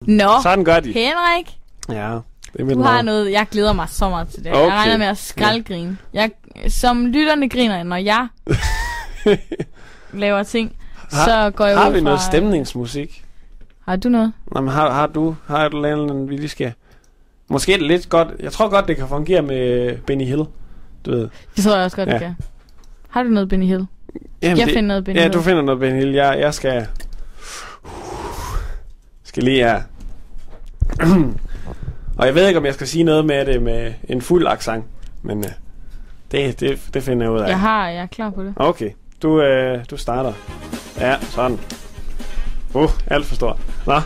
Nå, sådan gør de. Henrik. Ja. Du har noget, jeg glæder mig så meget til det. Okay. Jeg regner med at skraldgrine. Som lytterne griner, når jeg laver ting, så går jeg ud fra... Har vi noget stemningsmusik? Har du noget? Nå, men har du lavet vi lige skal... Måske er det lidt godt... Jeg tror godt, det kan fungere med Benny Hill. Du ved. Det tror jeg også godt, det kan. Har du noget Benny Hill? Jamen, jeg finder noget Benny Hill. Ja, du finder noget Benny Hill. Jeg skal lige her... Og jeg ved ikke, om jeg skal sige noget med det med en fuld accent, men det finder jeg ud af. Jeg er klar på det. Okay, du starter. Ja, sådan. Alt for stort. Nå.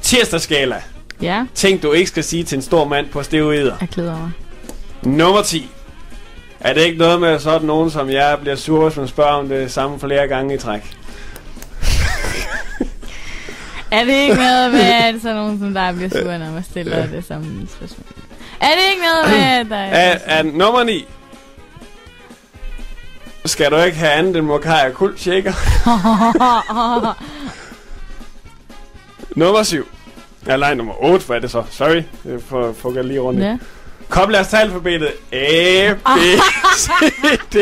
Tirsdagsskala. Ja. Ting, du ikke skal sige til en stor mand på steroider. Jeg glæder mig. Nummer 10. Er det ikke noget med sådan nogen, som jeg bliver sur, hvis man spørger om det samme flere gange i træk? Er det ikke noget med, at sådan nogen som dig bliver sur, når man stiller det samme spørgsmål? Er det ikke noget med, at der er nummer 9. Skal du ikke have andet end Mokai og Kult shaker? Nummer 7. Nej, nummer 8, hvad er det så? Sorry, jeg får lige rundt. Ja. Kom, lad os tage alfabetet. A, B, C, D.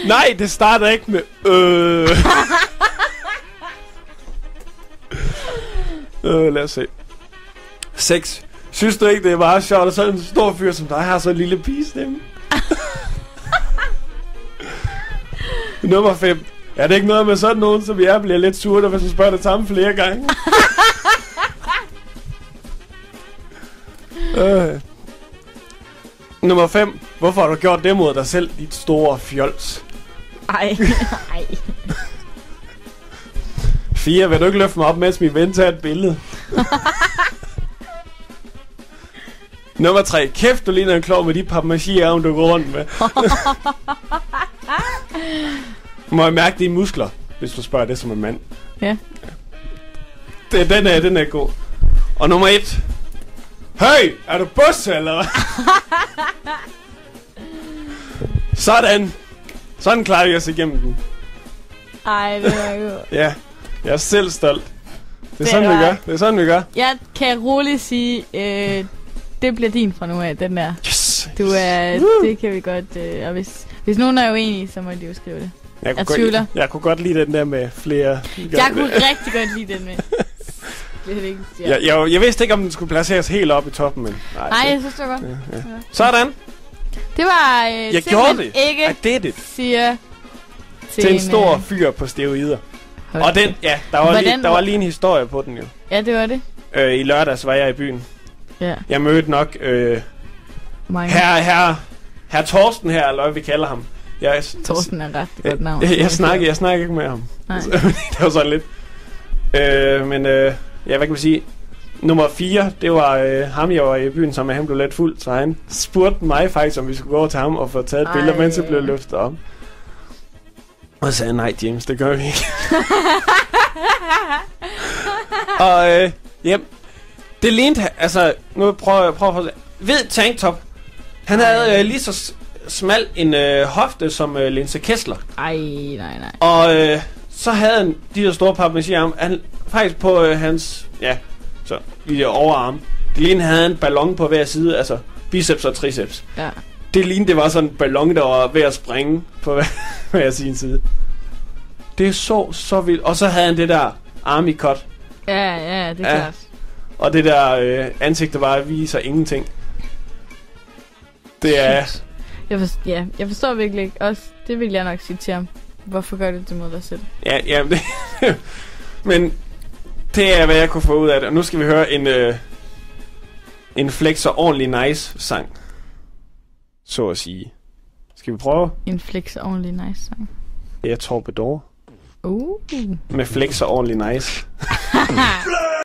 Nej, det starter ikke med lad os se. 6. Synes du ikke, det er meget sjovt, at sådan en stor fyr som dig har så en lille pigestemme? Nummer 5. Er det ikke noget med sådan nogen, som jeg bliver lidt sur, hvis man spørger det samme flere gange? Nummer 5. Hvorfor har du gjort det mod dig selv, dit store fjols? Ej. 4. Vil du ikke løfte mig op, mens min ven tager et billede? Nummer 3. Kæft, du ligner en klog med de papmaché-arme, du går rundt med. Må jeg mærke dine muskler, hvis du spørger det som en mand? Ja. Den er god. Og nummer 1. Hey, er du busse, eller hvad? Sådan klarer vi os igennem den. Ej, det var godt. Ja, jeg er selv stolt. Det er sådan, vi gør. Jeg kan roligt sige, det bliver din fra nu af, den der. Yes! Det kan vi godt. Og hvis nogen er uenige, så må de jo skrive det. Jeg kunne godt lide den der med flere. Jeg kunne rigtig godt lide den med. Jeg vidste ikke, om den skulle placeres helt op i toppen, men... Nej, jeg synes det var godt. Ja. Sådan. Det var jeg gjorde det. Ikke siger til en stor fyr på steroider. Og den, ja, der var lige en historie på den jo. Ja, det var det. I lørdags var jeg i byen. Ja. Jeg mødte nok herr Torsten her, eller hvad vi kalder ham. Torsten er ret godt navn. Jeg snakker ikke med ham. Det var sådan lidt. Ja, hvad kan man sige? Nummer 4, det var ham, jeg var i byen, som han blev lidt fuld, så han spurgte mig faktisk, om vi skulle gå over til ham og få taget et billede, mens jeg blev løftet op. Og så sagde jeg, nej James, det gør vi ikke. Og det lignede, altså, nu prøver jeg hvid tanktop. Han havde lige så smal en hofte som Linse Kessler. Nej. Og så havde han de der store papmaché-arme. Han faktisk på hans, så i de overarme. Det lignede, han havde en ballon på hver side, altså biceps og triceps. Ja. Det lignede, det var sådan en ballon, der var ved at springe på hver sin side. Det så vildt. Og så havde han det der army cut. Ja, det er klart. Og det der ansigt, der bare viser ingenting. Det er... Jeg forstår virkelig ikke. Også, det vil jeg nok sige til ham. Hvorfor gør du det mod dig selv? Ja, det, men det er, hvad jeg kunne få ud af det. Og nu skal vi høre en flexer ordentlig nice sang. Så at sige. Skal vi prøve? En flexer ordentlig nice sang. Jeg tror Bedore. Med flexer ordentlig nice.